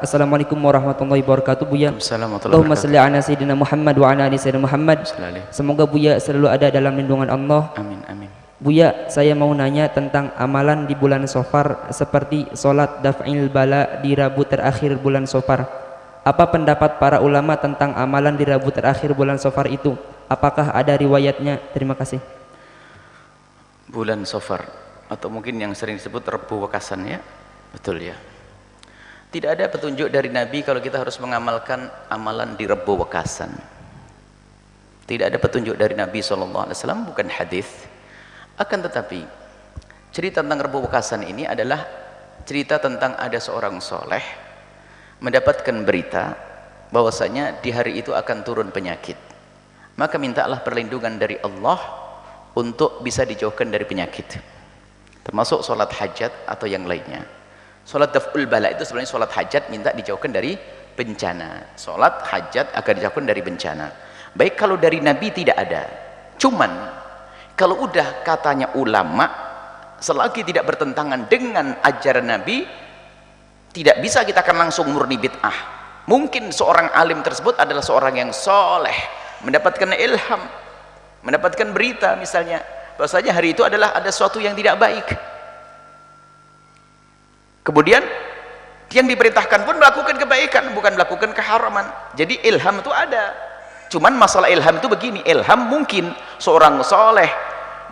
Assalamualaikum warahmatullahi wabarakatuh. Buya, Allahumma salli ala sayyidina Muhammad wa ala ali sayyidina Muhammad. Semoga Buya selalu ada dalam lindungan Allah. Amin, amin. Buya, saya mau nanya tentang amalan di bulan Safar seperti sholat daf'il bala di Rabu terakhir bulan Safar. Apa pendapat para ulama tentang amalan di Rabu terakhir bulan Safar itu? Apakah ada riwayatnya? Terima kasih. Bulan Safar atau mungkin yang sering disebut Rebu Wekasan, ya, betul ya. Tidak ada petunjuk dari Nabi kalau kita harus mengamalkan amalan di Rebu Wekasan. Tidak ada petunjuk dari Nabi SAW, bukan hadis. Akan tetapi cerita tentang Rebu Wekasan ini adalah cerita tentang ada seorang soleh mendapatkan berita bahwasanya di hari itu akan turun penyakit, maka mintalah perlindungan dari Allah untuk bisa dijauhkan dari penyakit, termasuk sholat hajat atau yang lainnya. Sholat daf'ul bala itu sebenarnya sholat hajat, minta dijauhkan dari bencana. Sholat hajat akan dijauhkan dari bencana. Baik, kalau dari Nabi tidak ada. Cuman kalau udah katanya ulama, selagi tidak bertentangan dengan ajaran Nabi, tidak bisa kita akan langsung murni bid'ah. Mungkin seorang alim tersebut adalah seorang yang soleh, mendapatkan ilham, mendapatkan berita misalnya bahwasanya hari itu adalah ada sesuatu yang tidak baik, kemudian yang diperintahkan pun melakukan kebaikan, bukan melakukan keharaman. Jadi ilham itu ada. Cuman masalah ilham itu begini, ilham mungkin seorang soleh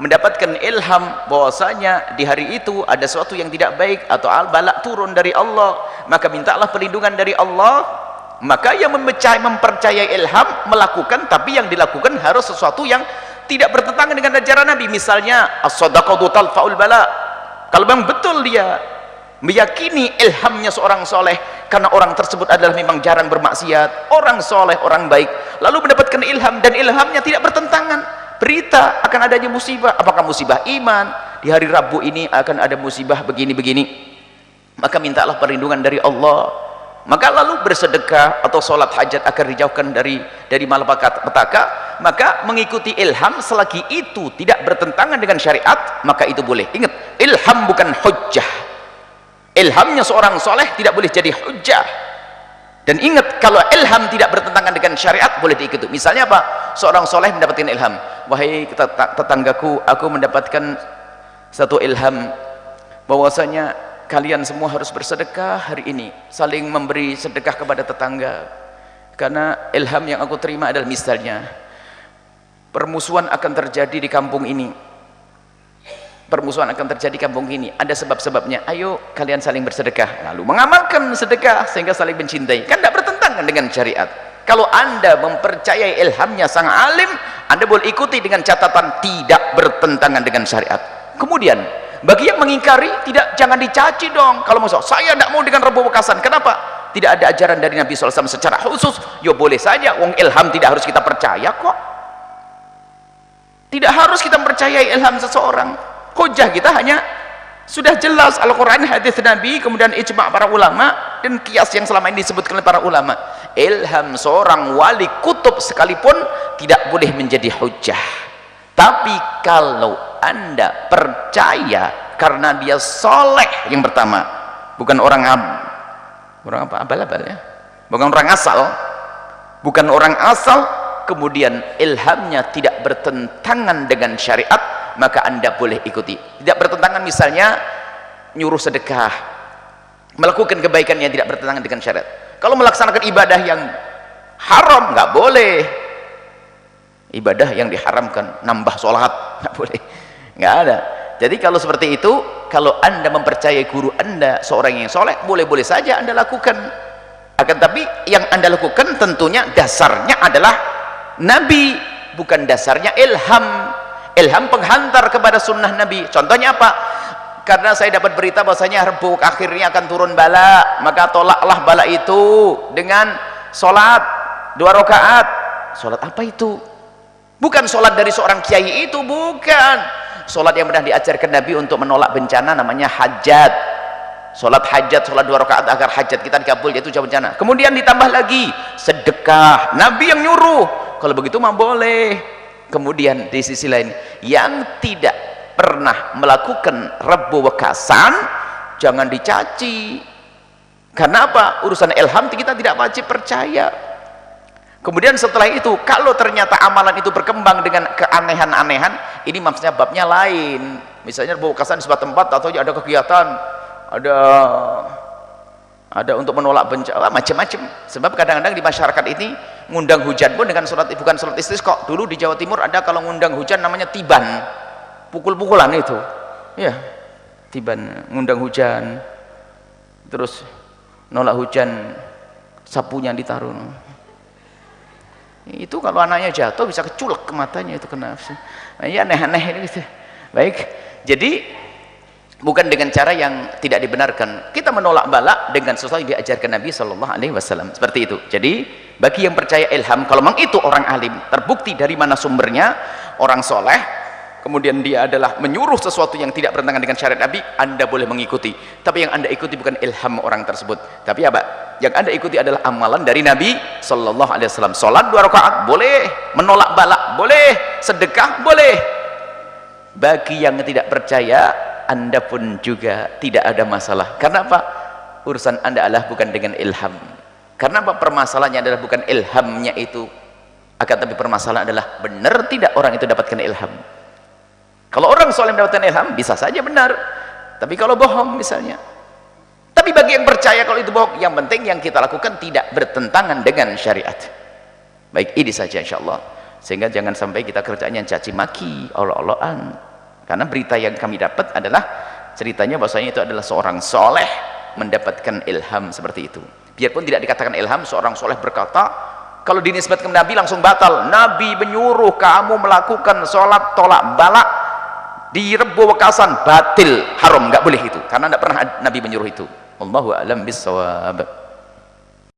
mendapatkan ilham bahwasanya di hari itu ada sesuatu yang tidak baik atau al-balak turun dari Allah, maka mintalah perlindungan dari Allah. Maka yang mempercayai ilham melakukan, tapi yang dilakukan harus sesuatu yang tidak bertentangan dengan ajaran Nabi. Misalnya as-shadaqatu talfa'ul bala. Kalau memang betul dia meyakini ilhamnya seorang soleh, karena orang tersebut adalah memang jarang bermaksiat, orang soleh, orang baik, lalu mendapatkan ilham dan ilhamnya tidak bertentangan, berita akan adanya musibah, apakah musibah iman, di hari Rabu ini akan ada musibah begini-begini, maka mintalah perlindungan dari Allah. Maka lalu bersedekah atau sholat hajat akan dijauhkan dari malapetaka. Maka mengikuti ilham selagi itu tidak bertentangan dengan syariat, maka itu boleh. Ingat, ilham bukan hujjah. Ilhamnya seorang soleh tidak boleh jadi hujjah. Dan ingat, kalau ilham tidak bertentangan dengan syariat, boleh diikuti. Misalnya apa? Seorang soleh mendapatkan ilham, wahai tetanggaku, aku mendapatkan satu ilham bahwasanya kalian semua harus bersedekah hari ini, saling memberi sedekah kepada tetangga, karena ilham yang aku terima adalah misalnya permusuhan akan terjadi di kampung ini, permusuhan akan terjadi di kampung ini, ada sebab-sebabnya, ayo kalian saling bersedekah, lalu mengamalkan sedekah sehingga saling mencintai. Kan tidak bertentangan dengan syariat. Kalau anda mempercayai ilhamnya sang alim, anda boleh ikuti dengan catatan tidak bertentangan dengan syariat. Kemudian bagi yang mengingkari, jangan dicaci dong. Kalau maksud saya tidak mau dengan Rebu Wekasan, kenapa? Tidak ada ajaran dari Nabi SAW secara khusus. Ya boleh saja, wong ilham tidak harus kita percaya kok. Tidak harus kita percayai ilham seseorang. Hujah kita hanya sudah jelas Al-Quran, hadis Nabi, kemudian ijma' para ulama, dan kias yang selama ini disebutkan oleh para ulama. Ilham seorang wali kutub sekalipun tidak boleh menjadi hujah. Tapi kalau anda percaya karena dia soleh, yang pertama, bukan orang abal-abal ya, bukan orang asal, kemudian ilhamnya tidak bertentangan dengan syariat, maka anda boleh ikuti. Tidak bertentangan, misalnya nyuruh sedekah, melakukan kebaikan yang tidak bertentangan dengan syariat. Kalau melaksanakan ibadah yang haram, nggak boleh. Ibadah yang diharamkan, nambah sholat, nggak boleh, nggak ada. Jadi kalau seperti itu, kalau anda mempercayai guru anda seorang yang soleh, boleh-boleh saja anda lakukan. Akan tapi yang anda lakukan tentunya dasarnya adalah Nabi, bukan dasarnya ilham. Ilham penghantar kepada sunnah Nabi. Contohnya apa? Karena saya dapat berita bahwasanya Rebu akhirnya akan turun bala, maka tolaklah bala itu dengan sholat 2 rakaat. Sholat apa itu? Bukan sholat dari seorang kiai itu, bukan. Sholat yang pernah diajarkan Nabi untuk menolak bencana namanya hajat. Sholat hajat, sholat 2 rakaat agar hajat kita dikabul, yaitu bencana. Kemudian ditambah lagi sedekah, Nabi yang nyuruh. Kalau begitu mah boleh. Kemudian di sisi lain, yang tidak pernah melakukan Rebu Wekasan jangan dicaci. Karena apa? Urusan ilham kita tidak wajib percaya. Kemudian setelah itu, kalau ternyata amalan itu berkembang dengan keanehan-anehan, ini maksudnya babnya lain. Misalnya bawa kesan di sebuah tempat atau ada kegiatan, ada untuk menolak bencana, macam-macam. Sebab kadang-kadang di masyarakat ini ngundang hujan pun dengan sholat, bukan sholat istisqa. Dulu di Jawa Timur ada kalau ngundang hujan namanya tiban, pukul-pukulan itu, ya, tiban, ngundang hujan, terus nolak hujan, sapunya ditaruh. Itu kalau anaknya jatuh bisa keculek ke matanya, itu kena. Ya aneh-aneh ini gitu. Baik, jadi bukan dengan cara yang tidak dibenarkan. Kita menolak bala dengan sesuatu yang diajarkan Nabi Shallallahu Alaihi Wasallam, seperti itu. Jadi bagi yang percaya ilham, kalau memang itu orang alim, terbukti dari mana sumbernya, orang soleh, kemudian dia adalah menyuruh sesuatu yang tidak bertentangan dengan syariat Nabi, Anda boleh mengikuti. Tapi yang Anda ikuti bukan ilham orang tersebut, tapi apa? Yang Anda ikuti adalah amalan dari Nabi Shallallahu Alaihi Wasallam. Sholat 2 rakaat boleh, menolak bala boleh, sedekah boleh. Bagi yang tidak percaya, Anda pun juga tidak ada masalah. Karena apa? Urusan Anda adalah bukan dengan ilham. Karena apa? Permasalahannya adalah bukan ilhamnya itu, akan tapi permasalahan adalah benar tidak orang itu dapatkan ilham. Kalau orang soleh mendapatkan ilham, bisa saja benar. Tapi kalau bohong misalnya. Tapi bagi yang percaya kalau itu bohong, yang penting yang kita lakukan tidak bertentangan dengan syariat. Baik, ini saja insyaallah. Sehingga jangan sampai kita kerjaannya caci maki, olok-olokan. Karena berita yang kami dapat adalah ceritanya bahwasanya itu adalah seorang soleh mendapatkan ilham seperti itu. Biarpun tidak dikatakan ilham, seorang soleh berkata, kalau dinisbatkan ke Nabi langsung batal. Nabi menyuruh kamu melakukan sholat tolak balak di Rebo Wekasan, batil, haram, nggak boleh itu. Karena tidak pernah Nabi menyuruh itu. Wallahu a'lam bishawab.